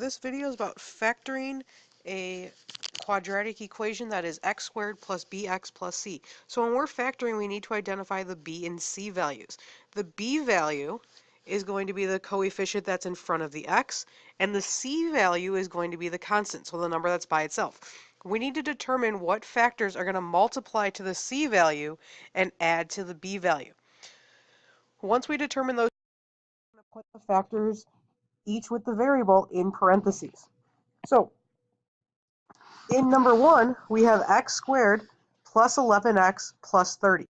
This video is about factoring a quadratic equation that is x squared plus bx plus c. So when we're factoring, we need to identify the b and c values. The b value is going to be the coefficient that's in front of the x, and the c value is going to be the constant, so the number that's by itself. We need to determine what factors are going to multiply to the c value and add to the b value. Once we determine those, we're going to put the factors each with the variable in parentheses. So in number 1, we have x squared plus 11x plus 30.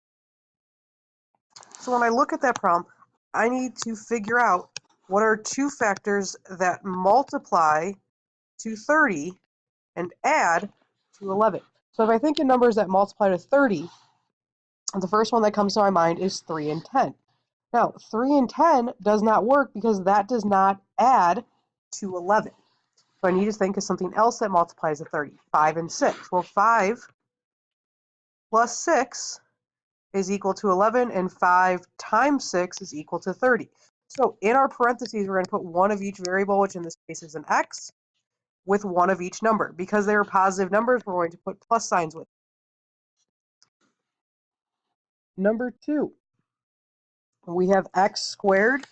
So when I look at that problem, I need to figure out what are two factors that multiply to 30 and add to 11. So if I think in numbers that multiply to 30, the first one that comes to my mind is 3 and 10. Now, 3 and 10 does not work because that does not add to 11. So I need to think of something else that multiplies to 30. 5 and 6. Well, 5 plus 6 is equal to 11, and 5 times 6 is equal to 30. So in our parentheses, we're going to put one of each variable, which in this case is an x, with one of each number. Because they are positive numbers, we're going to put plus signs with it. Number 2, we have x squared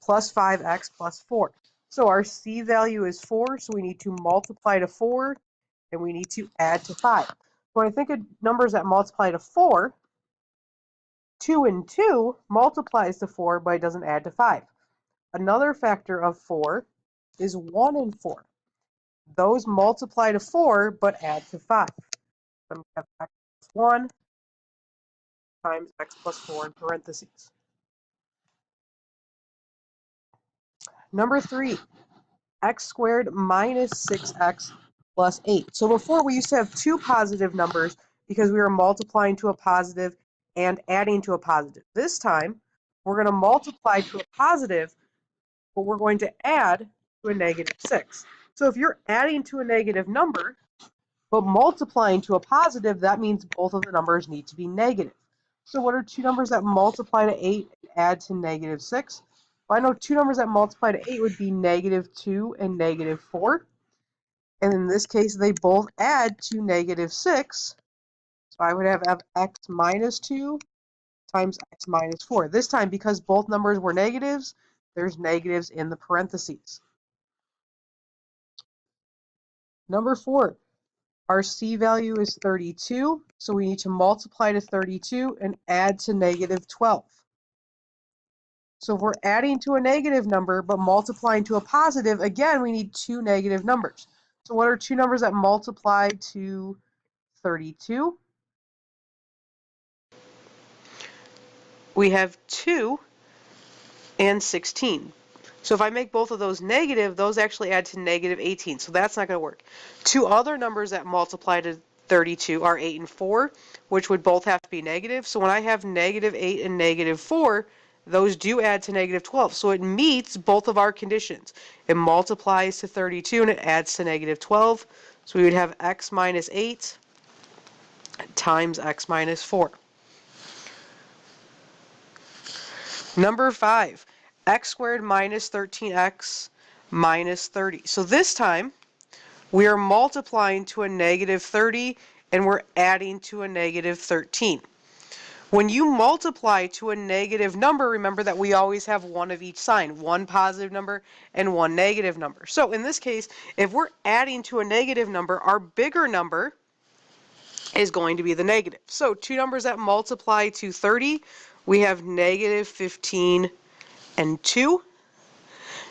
plus 5x plus 4. So our c value is 4, so we need to multiply to 4, and we need to add to 5. So when I think of numbers that multiply to 4, 2 and 2 multiplies to 4, but it doesn't add to 5. Another factor of 4 is 1 and 4. Those multiply to 4, but add to 5. So I'm going to have x plus 1 times x plus 4 in parentheses. Number 3, x squared minus 6x plus 8. So before we used to have two positive numbers because we were multiplying to a positive and adding to a positive. This time, we're going to multiply to a positive, but we're going to add to a negative 6. So if you're adding to a negative number, but multiplying to a positive, that means both of the numbers need to be negative. So what are two numbers that multiply to 8 and add to negative 6? Well, I know two numbers that multiply to 8 would be negative 2 and negative 4. And in this case, they both add to negative 6. So I would have x minus 2 times x minus 4. This time, because both numbers were negatives, there's negatives in the parentheses. Number 4, our c value is 32, so we need to multiply to 32 and add to negative 12. So if we're adding to a negative number but multiplying to a positive, again, we need two negative numbers. So what are two numbers that multiply to 32? We have 2 and 16. So if I make both of those negative, those actually add to negative 18. So that's not going to work. Two other numbers that multiply to 32 are 8 and 4, which would both have to be negative. So when I have negative 8 and negative 4, those do add to negative 12. So it meets both of our conditions. It multiplies to 32 and it adds to negative 12. So we would have x minus 8 times x minus 4. Number 5, x squared minus 13x minus 30. So this time, we are multiplying to a negative 30, and we're adding to a negative 13. When you multiply to a negative number, remember that we always have one of each sign, one positive number and one negative number. So in this case, if we're adding to a negative number, our bigger number is going to be the negative. So two numbers that multiply to 30, we have negative 15 and 2.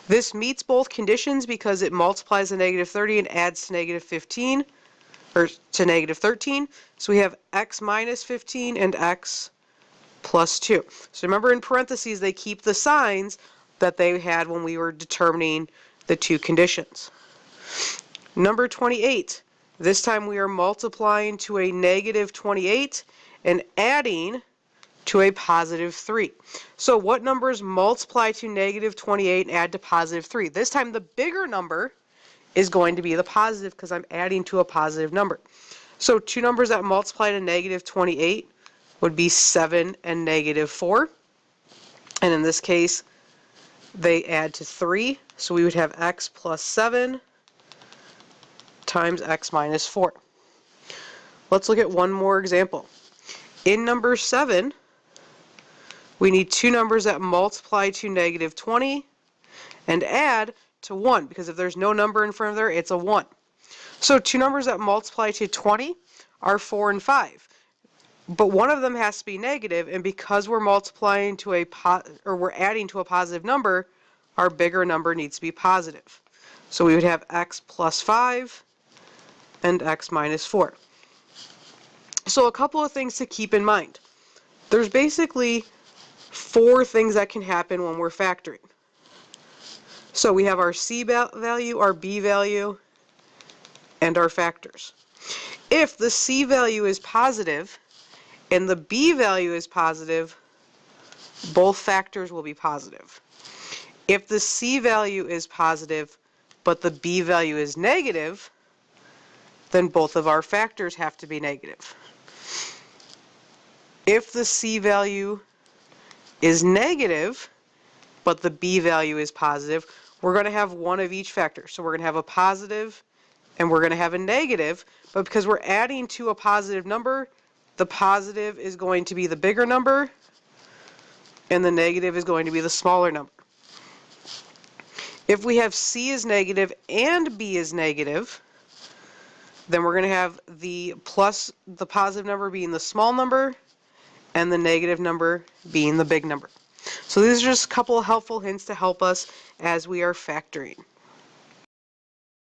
This meets both conditions because it multiplies to negative 30 and adds to negative 15, or to negative 13. So we have x minus 15 and x plus 2. So remember, in parentheses, they keep the signs that they had when we were determining the two conditions. Number 28. This time we are multiplying to a negative 28 and adding to a positive 3. So what numbers multiply to negative 28 and add to positive 3? This time the bigger number is going to be the positive because I'm adding to a positive number. So two numbers that multiply to negative 28 would be 7 and negative 4. And in this case, they add to 3, so we would have x plus 7 times x minus 4. Let's look at one more example. In number 7, we need two numbers that multiply to negative 20 and add to 1, because if there's no number in front of there, it's a 1. So two numbers that multiply to 20 are 4 and 5. But one of them has to be negative, and because we're multiplying to we're adding to a positive number, our bigger number needs to be positive. So we would have x plus 5 and x minus 4. So a couple of things to keep in mind. There's basically 4 things that can happen when we're factoring. So we have our c value, our b value, and our factors. If the c value is positive and the b value is positive, both factors will be positive. If the c value is positive but the b value is negative, then both of our factors have to be negative. If the c value is negative but the b value is positive, we're going to have one of each factor. So we're going to have a positive and we're going to have a negative, but because we're adding to a positive number, the positive is going to be the bigger number and the negative is going to be the smaller number. If we have c is negative and b is negative, then we're going to have the positive number being the small number and the negative number being the big number. So these are just a couple of helpful hints to help us as we are factoring.